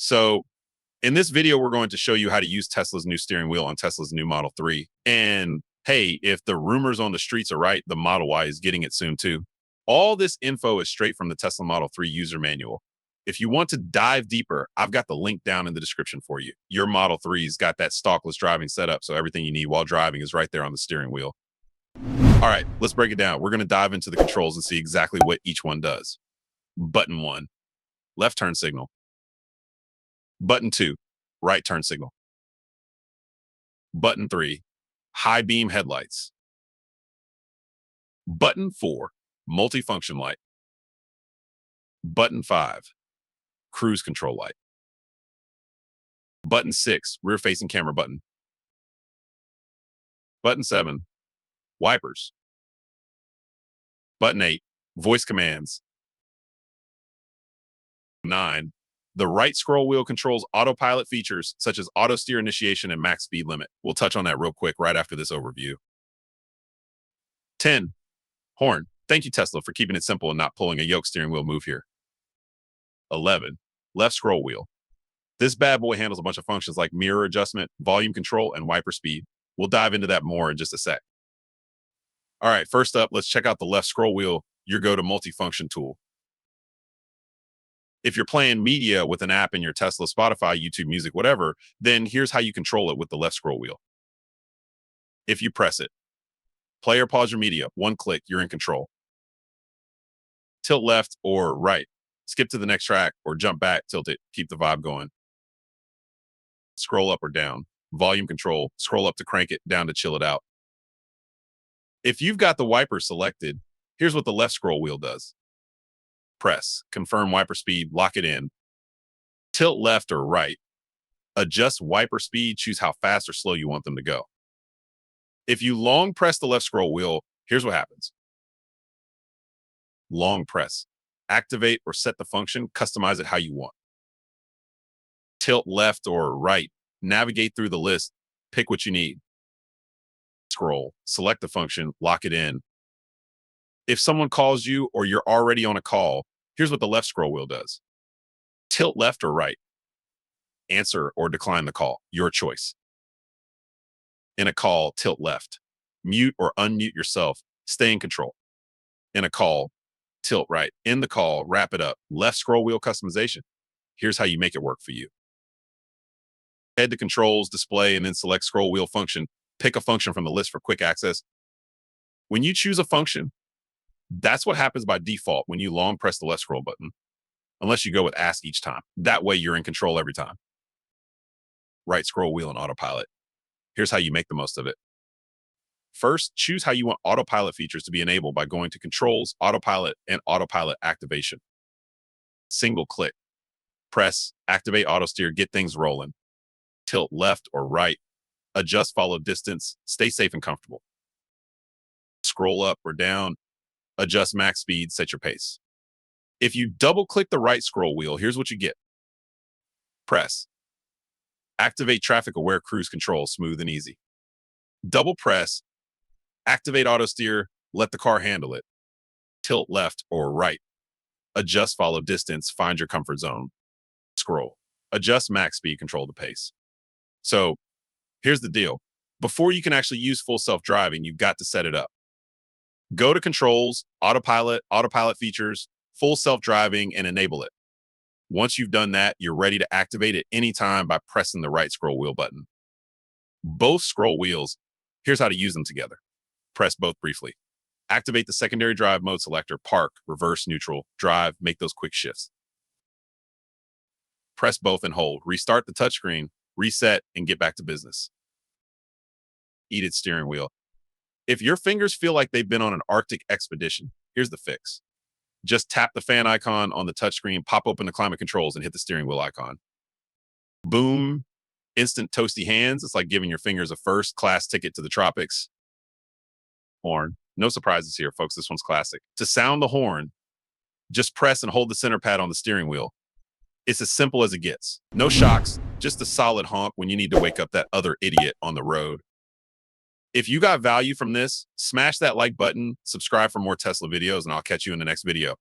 So in this video, we're going to show you how to use Tesla's new steering wheel on Tesla's new Model 3. And hey, if the rumors on the streets are right, the Model Y is getting it soon too. All this info is straight from the Tesla Model 3 user manual. If you want to dive deeper, I've got the link down in the description for you. Your Model 3's got that stalkless driving setup, so everything you need while driving is right there on the steering wheel. All right, let's break it down. We're going to dive into the controls and see exactly what each one does. Button 1, left turn signal. Button 2, right turn signal. Button 3, high beam headlights. Button 4, multifunction light. Button 5, cruise control light. Button 6, rear facing camera button. Button 7, wipers. Button 8, voice commands. 9, the right scroll wheel controls autopilot features such as auto steer initiation and max speed limit. We'll touch on that real quick right after this overview. 10, horn. Thank you, Tesla, for keeping it simple and not pulling a yoke steering wheel move here. 11, left scroll wheel. This bad boy handles a bunch of functions like mirror adjustment, volume control, and wiper speed. We'll dive into that more in just a sec. All right, first up, let's check out the left scroll wheel, your go-to multifunction tool. If you're playing media with an app in your Tesla, Spotify, YouTube Music, whatever, then here's how you control it with the left scroll wheel. If you press it, play or pause your media, one click, you're in control. Tilt left or right, skip to the next track or jump back, tilt it, keep the vibe going. Scroll up or down, volume control, scroll up to crank it, down to chill it out. If you've got the wiper selected, here's what the left scroll wheel does. Press, confirm wiper speed, lock it in. Tilt left or right. Adjust wiper speed, choose how fast or slow you want them to go. If you long press the left scroll wheel, here's what happens. Long press. Activate or set the function, customize it how you want. Tilt left or right. Navigate through the list, pick what you need. Scroll, select the function, lock it in. If someone calls you or you're already on a call, here's what the left scroll wheel does. Tilt left or right. Answer or decline the call, your choice. In a call, tilt left. Mute or unmute yourself, stay in control. In a call, tilt right. In the call, wrap it up. Left scroll wheel customization. Here's how you make it work for you. Head to controls, display, and then select scroll wheel function. Pick a function from the list for quick access. When you choose a function, that's what happens by default when you long press the left scroll button, unless you go with ask each time. That way you're in control every time. Right scroll wheel and autopilot. Here's how you make the most of it. First, choose how you want autopilot features to be enabled by going to controls, autopilot, and autopilot activation. Single click. Press, activate auto steer, get things rolling. Tilt left or right. Adjust follow distance, stay safe and comfortable. Scroll up or down, adjust max speed, set your pace. If you double click the right scroll wheel, here's what you get. Press. Activate traffic aware cruise control, smooth and easy. Double press, activate auto steer, let the car handle it. Tilt left or right. Adjust follow distance, find your comfort zone. Scroll. Adjust max speed, control the pace. So here's the deal. Before you can actually use full self-driving, you've got to set it up. Go to controls, autopilot, autopilot features, full self-driving, and enable it. Once you've done that, you're ready to activate it anytime by pressing the right scroll wheel button. Both scroll wheels, here's how to use them together. Press both briefly. Activate the secondary drive mode selector, park, reverse, neutral, drive, make those quick shifts. Press both and hold. Restart the touchscreen, reset, and get back to business. Heated steering wheel. If your fingers feel like they've been on an Arctic expedition, here's the fix. Just tap the fan icon on the touchscreen, pop open the climate controls, and hit the steering wheel icon. Boom. Instant toasty hands. It's like giving your fingers a first-class ticket to the tropics. Horn. No surprises here, folks. This one's classic. To sound the horn, just press and hold the center pad on the steering wheel. It's as simple as it gets. No shocks, just a solid honk when you need to wake up that other idiot on the road. If you got value from this, smash that like button, subscribe for more Tesla videos, and I'll catch you in the next video.